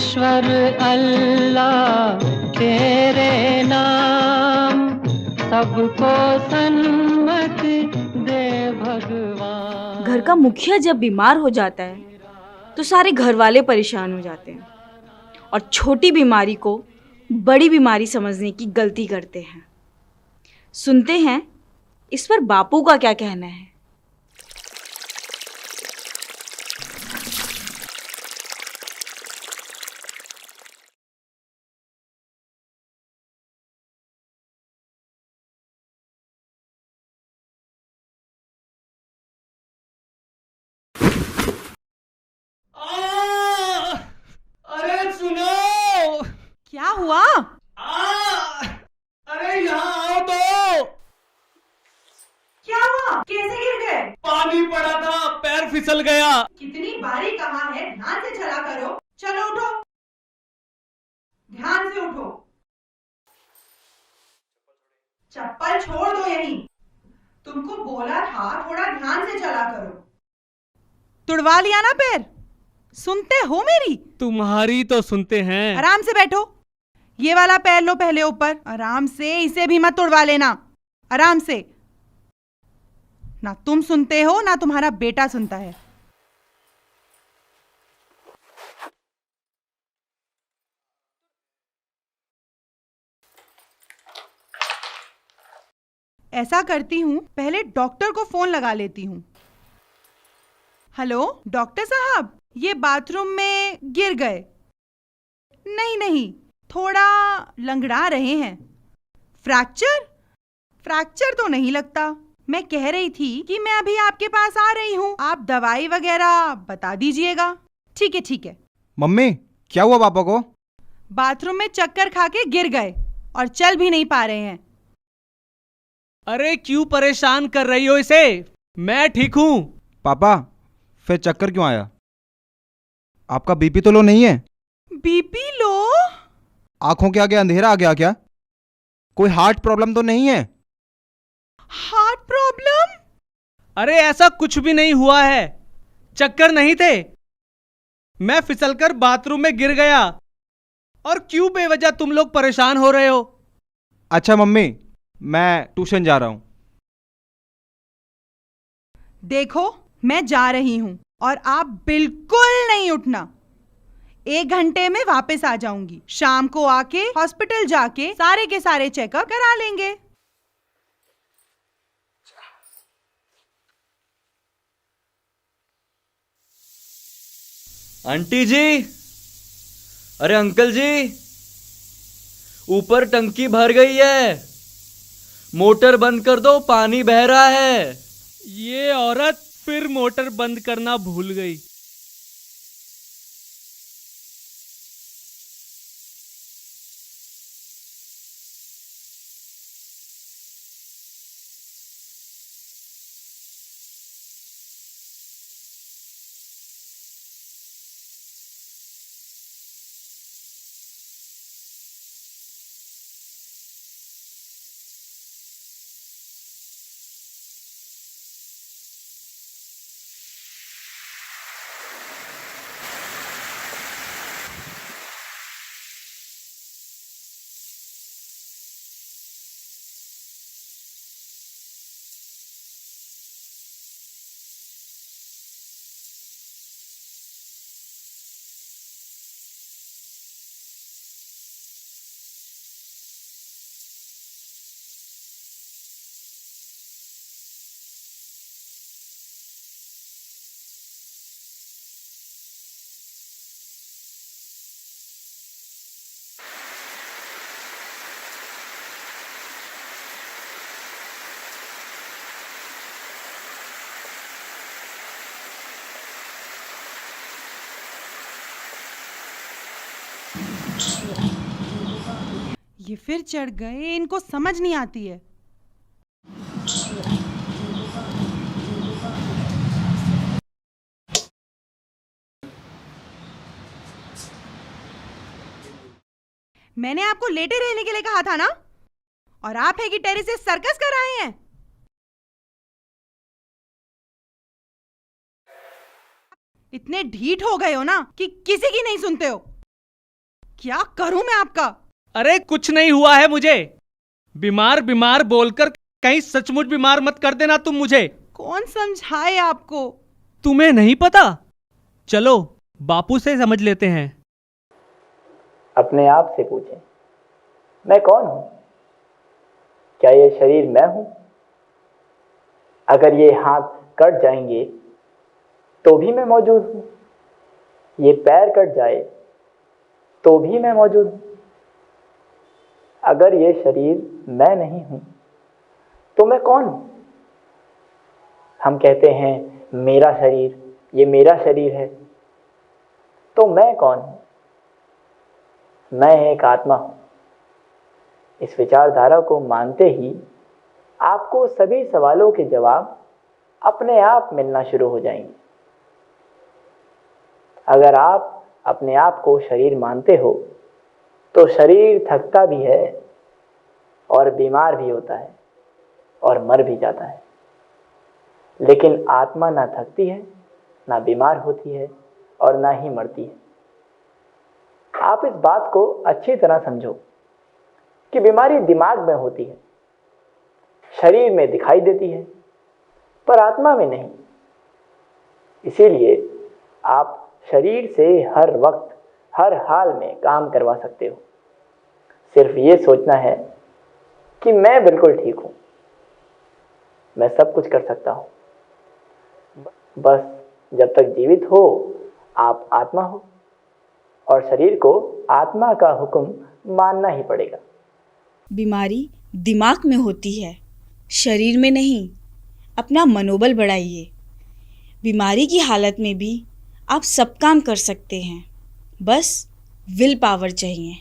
ईश्वर अल्लाह तेरे नाम, सबको सन्मति दे भगवान। घर का मुखिया जब बीमार हो जाता है तो सारे घर वाले परेशान हो जाते हैं और छोटी बीमारी को बड़ी बीमारी समझने की गलती करते हैं। सुनते हैं इस पर बापू का क्या कहना है। अरे सुनो। क्या हुआ? अरे यहाँ आओ तो। क्या हुआ? कैसे गिर गए? पानी पड़ा था, पैर फिसल गया। कितनी बारी कहा है ध्यान से चला करो। चलो उठो, ध्यान से उठो। चप्पल छोड़ दो यहीं। तुमको बोला था थोड़ा ध्यान से चला करो। तुड़वा लिया ना पैर? सुनते हो मेरी? तुम्हारी तो सुनते हैं। आराम से बैठो। ये वाला पैर लो पहले ऊपर। आराम से, इसे भी मत तुड़वा लेना। आराम से। ना तुम सुनते हो ना तुम्हारा बेटा सुनता है। ऐसा करती हूं, पहले डॉक्टर को फोन लगा लेती हूं। हेलो डॉक्टर साहब, ये बाथरूम में गिर गए। नहीं नहीं, थोड़ा लंगड़ा रहे हैं। फ्रैक्चर? फ्रैक्चर तो नहीं लगता। मैं कह रही थी कि मैं अभी आपके पास आ रही हूँ, आप दवाई वगैरह बता दीजिएगा। ठीक है ठीक है। मम्मी, क्या हुआ पापा को? बाथरूम में चक्कर खा के गिर गए और चल भी नहीं पा रहे हैं। अरे क्यों परेशान कर रही हो इसे? मैं ठीक हूँ। पापा, फिर चक्कर क्यों आया? आपका बीपी तो लो नहीं है? BP low? आंखों के आगे अंधेरा आ गया क्या? कोई हार्ट प्रॉब्लम तो नहीं है? Heart problem? अरे ऐसा कुछ भी नहीं हुआ है, चक्कर नहीं थे। मैं फिसलकर बाथरूम में गिर गया। और क्यों बेवजह तुम लोग परेशान हो रहे हो? अच्छा मम्मी, मैं ट्यूशन जा रहा हूं। देखो, मैं जा रही हूं और आप बिल्कुल नहीं उठना। 1 घंटे में वापस आ जाऊंगी। शाम को आके हॉस्पिटल जाके सारे के सारे चेकअप करा लेंगे। आंटी जी, अरे अंकल जी, ऊपर टंकी भर गई है, मोटर बंद कर दो, पानी बह रहा है। ये औरत फिर मोटर बंद करना भूल गई। ये फिर चढ़ गए, इनको समझ नहीं आती है। मैंने आपको लेटे रहने के लिए कहा था ना, और आप है कि टेरेस से सर्कस कर आए हैं। इतने ढीठ हो गए हो ना कि किसी की नहीं सुनते हो। क्या करूं मैं आपका? अरे कुछ नहीं हुआ है मुझे। बीमार बीमार बोलकर कहीं सचमुच बीमार मत कर देना तुम मुझे। कौन समझाए आपको? तुम्हें नहीं पता? चलो बापू से समझ लेते हैं। अपने आप से पूछें, मैं कौन हूं? क्या ये शरीर मैं हूं? अगर ये हाथ कट जाएंगे तो भी मैं मौजूद हूं। ये पैर कट जाए तो भी मैं मौजूद हूं। अगर ये शरीर मैं नहीं हूं तो मैं कौन हूं? हम कहते हैं मेरा शरीर, ये मेरा शरीर है। तो मैं कौन हूं? मैं एक आत्मा हूं। इस विचारधारा को मानते ही आपको सभी सवालों के जवाब अपने आप मिलना शुरू हो जाएंगे। अगर आप अपने आप को शरीर मानते हो तो शरीर थकता भी है और बीमार भी होता है और मर भी जाता है, लेकिन आत्मा ना थकती है, ना बीमार होती है और ना ही मरती है। आप इस बात को अच्छी तरह समझो कि बीमारी दिमाग में होती है, शरीर में दिखाई देती है, पर आत्मा में नहीं। इसीलिए आप शरीर से हर वक्त हर हाल में काम करवा सकते हो। सिर्फ ये सोचना है कि मैं बिल्कुल ठीक हूं, मैं सब कुछ कर सकता हूं। बस जब तक जीवित हो आप आत्मा हो और शरीर को आत्मा का हुक्म मानना ही पड़ेगा। बीमारी दिमाग में होती है, शरीर में नहीं। अपना मनोबल बढ़ाइए। बीमारी की हालत में भी आप सब काम कर सकते हैं, बस विल पावर चाहिए।